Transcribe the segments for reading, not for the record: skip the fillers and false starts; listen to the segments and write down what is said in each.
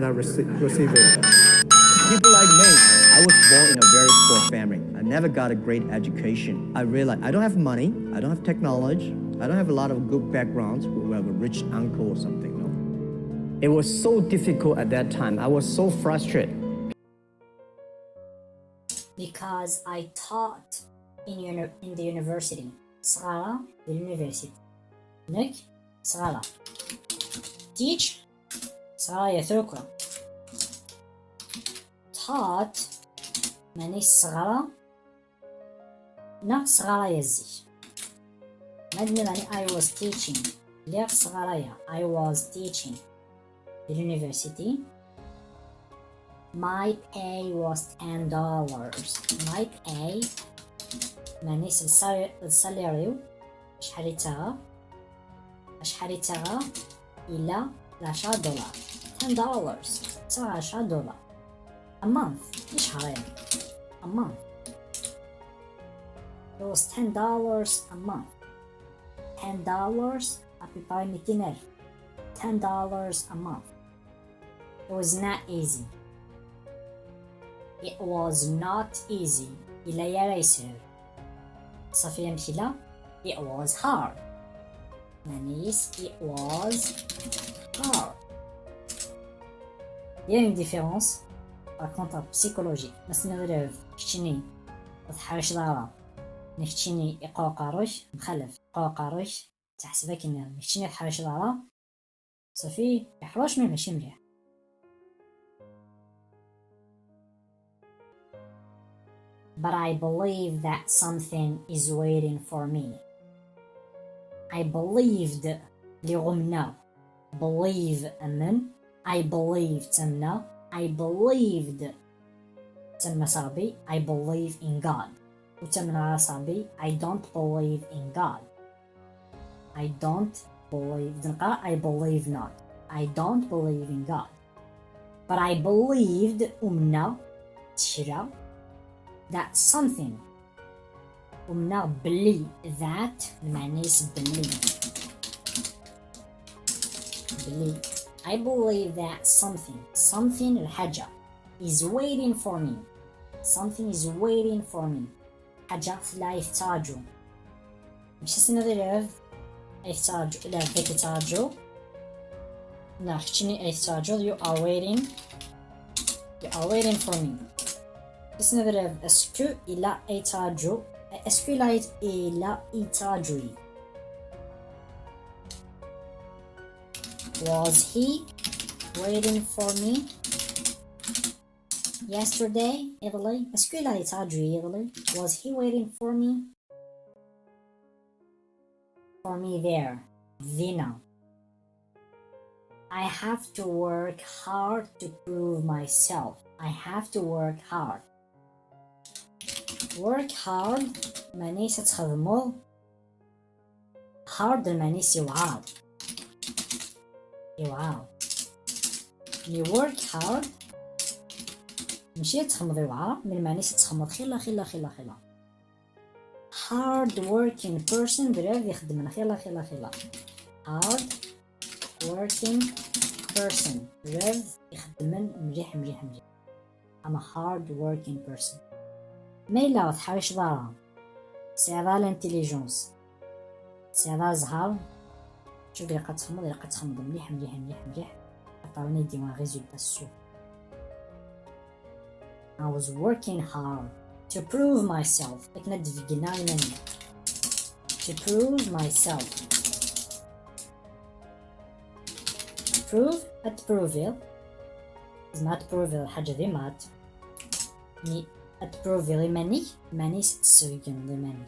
not receive it. People like me, I was born in a very poor family. I never got a great education. I realized I don't have money, I don't have technology, I don't have a lot of good backgrounds. We have a rich uncle or something. No. It was so difficult at that time. I was so frustrated. Because I taught in the university. صغارة في اليونيفرسيتي. نك صغارة. Teach صغارة يثوكرا. Taught ماني صغارة نا صغارة يزي. مادني ماني I was teaching. ليغ صغارة يا I was teaching في اليونيفرسيتي. My pay was $10. My pay ماني السالاريو شحال يتاغا إلى $10 $10 تاغا $10 a month شحال يعني a month. It was $10 a month. $10 أبيباي 200,000 $10 a month. It was not easy. It was not easy. إلا يا يسهل. صافي نمشي لا. It was hard. Manis, it was hard. Il y a une différence par contre en psychologie. مثلا كتشيني تحرش ضارة نكتشيني يقوقاروش مخلف يقوقاروش تحسبها كنا كتشيني تحرش ضارة صافي يحروش ماشي مليح. But I believe that something is waiting for me. I believed لغمنا believe أمن I believe تمنا I believed تم صابي I believe in God وتمنا صابي I don't believe in God. I don't believe دنقرأ I believe not I don't believe in God. But I believed أمنا تشرا that something ومنا بلي that المعنيس بلي I believe that something الحاجة is waiting for me. Something is waiting for me. حاجة لا يحتاجو مش سنغير يحتاجو لا ذاك يحتاجو لا خشني يحتاجو you are waiting for me. بس نضرب اسكو إلى إيتاجو اسكو إلى إيتاجوي. Was he waiting for me yesterday? إغلي اسكو إلى إيتاجوي إغلي Was he waiting for me there? dina. I have to work hard to prove myself. I have to work hard. Work hard مانيس تخدمو hard مانيس يوعاو ملي work hard ماشي تخمض يوعاو من مانيس تخمض خلا hard working person بلاك يخدم من خلا hard working person بلاك يخدم من مليح I'm a hard working person. ما إلا تحرش ضارها سي هذا الانتيليجونس سي هذا زهر شوف إلا قد تخمض مليح عطاوني ديما ريزولتا السوق. I was working hard to prove myself لكن ندفقنا مني to prove myself. prove أتبروفيل زعما تبروفيل حاجة ذي مات مي أتبروفيل ماني تسفقن ذي ماني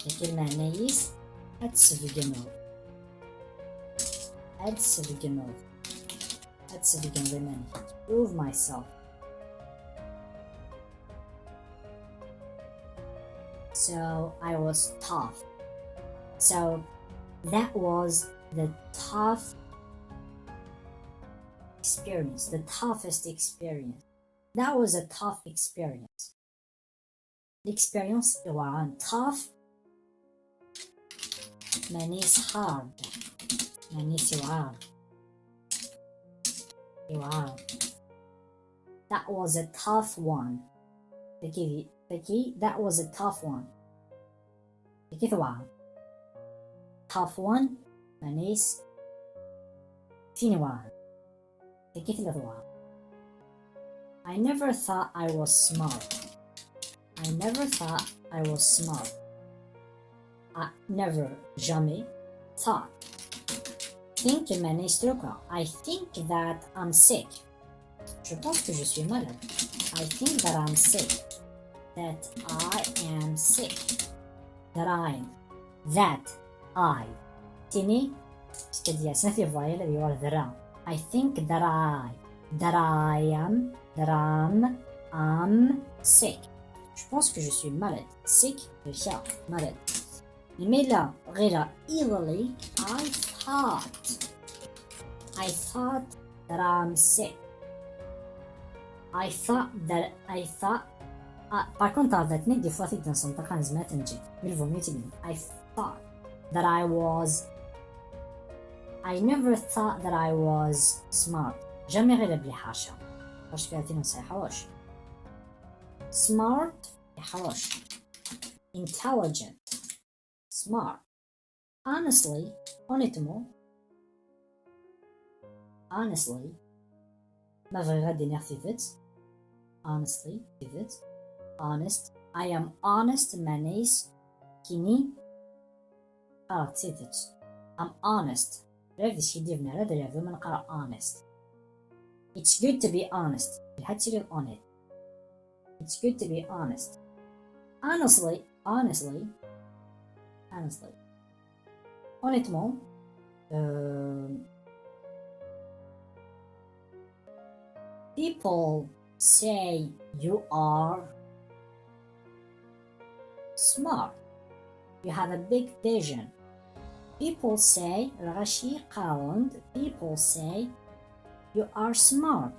لكن المعنيس أتسفقنو ذي ماني prove myself. So I was tough. So that was the tough experience, the toughest experience. That was a tough experience. L'expérience was tough. مانيس hard. مانيس hard. Wow. That was a tough one. Becky, that was a tough one. Becky ثوعة. Tough one. معنيس فيني واحد. Becky ثلاثة. I never thought I was smart. I never thought I was smart. I never, jamais, thought. Think معنيس تركه. I think that I'm sick. Je pense que je suis malade. I think that I'm sick. That I am sick. That I. Tini, c'est-à-dire, c'est في voyelle اللي هو الذرة. I think that I'm sick. Je pense que je suis malade. Sick, le chien, malade. Mais là, غير easily, I thought that I'm sick. Par contre, عرفتني دي فوا تقدر نسنطقها نزمها تنجي بالفومي تبين. I thought that I never thought that I was smart. jamais غير بلي حاشا. واش كاتين نصيحوش. Smart يحوش. Intelligent. Smart. Honestly, ما بغي غادي نخفي فيت. Honestly, فيت. Honest. I am honest معنيس كيني تسيتت. I'm honest. راه شي ديفنا راه درا ما نقرا honest. It's good to be honest. الحد تشري honest. It's good to be honest. Honestly. Honnêtement, people say you are smart. You have a big vision. People say people say you are smart.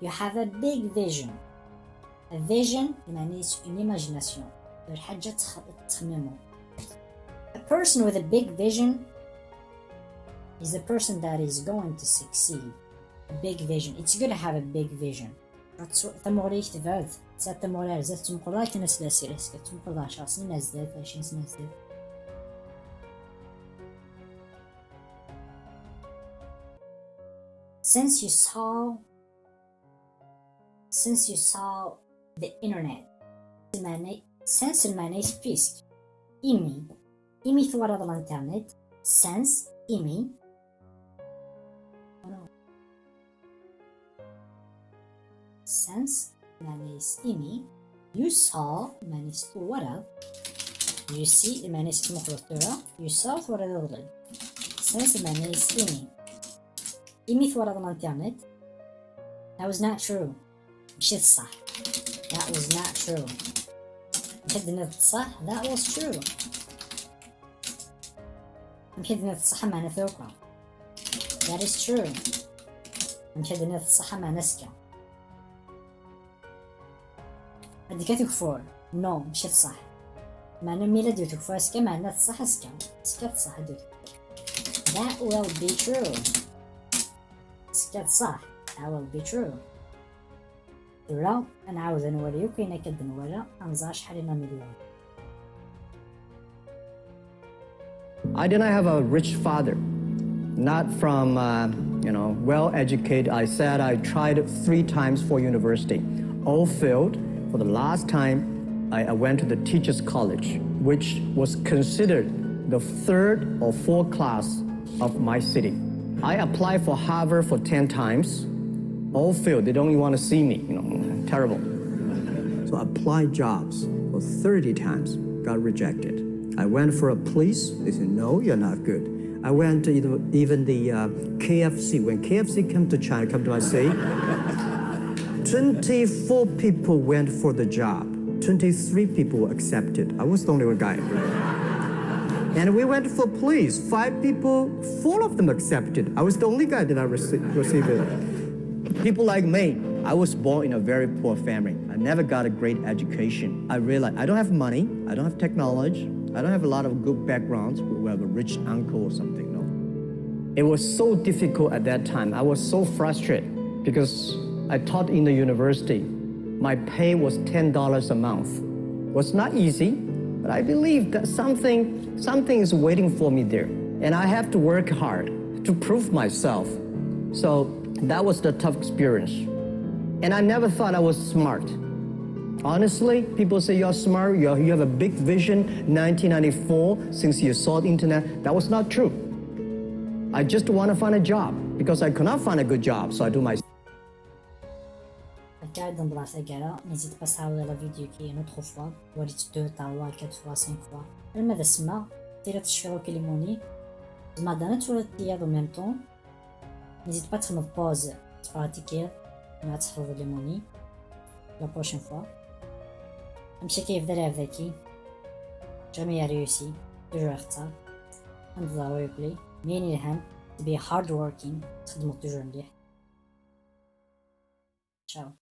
You have a big vision. A vision means une imagination. A person with a big vision is the person that is going to succeed. A big vision. It's good to have a big vision. Since you saw the internet, since المعنيش بيسك إيمي ثورة الانترنت since إيمي since المعنيش إيمي you saw المعنيش ثورة you see المعنيش مخلطورة you saw ثورة الغلل since المعنيش إيمي ثورة الانترنت that was not true مشيت صح that was not true مشيت صح that was true مشيت صح معنى ثوقة that is true مشيت صح معنى سكا هادي كتكفور نو مشيت صح معنى ميلا ديو تكفور سكا معنى صح سكا صح ديو that will be true سكا صح that will be true لا نعاود نوريو كاينه كدنورا انزا شحال مليون. I didn't have a rich father, not from well educated. I said I tried 3 times for university, all failed. For the last time, I went to the teachers' college, which was considered the 3rd or 4th class of my city. I applied for Harvard for 10 times. All failed. They don't even want to see me. Terrible. So I applied jobs for 30 times, got rejected. I went for a police. They said, no, you're not good. I went to even the KFC. When KFC came to China, come to my city, 24 people went for the job. 23 people were accepted. I was the only one guy. And we went for police. 5 people, 4 of them accepted. I was the only guy that I received it. People like me, I was born in a very poor family. I never got a great education. I realized I don't have money, I don't have technology, I don't have a lot of good backgrounds. We have a rich uncle or something. It was so difficult at that time. I was so frustrated because I taught in the university. My pay was $10 a month. It was not easy, but I believe that something is waiting for me there. And I have to work hard to prove myself. So that was the tough experience. And I never thought I was smart. Honestly, people say you're smart, you have a big vision. 1994, since you saw the internet, that was not true. I just want to find a job because I could not find a good job, so I do my. Regarde dans la gala, n'hésite pas à regarder la vidéo qui est une autre fois, ou 2, 3, 4 fois, 5 fois. الماذا سما دير تشفيرو كلموني زعما دانت ولا تياد en même temps. N'hésite pas à me pause, pratiquer, ما تحفظ كلموني la prochaine fois. نمشي كيف دار هذاكي jamais réussi, toujours en retard. نضربو يبلي مين الهم to be hard working تخدمو toujours مليح. Ciao.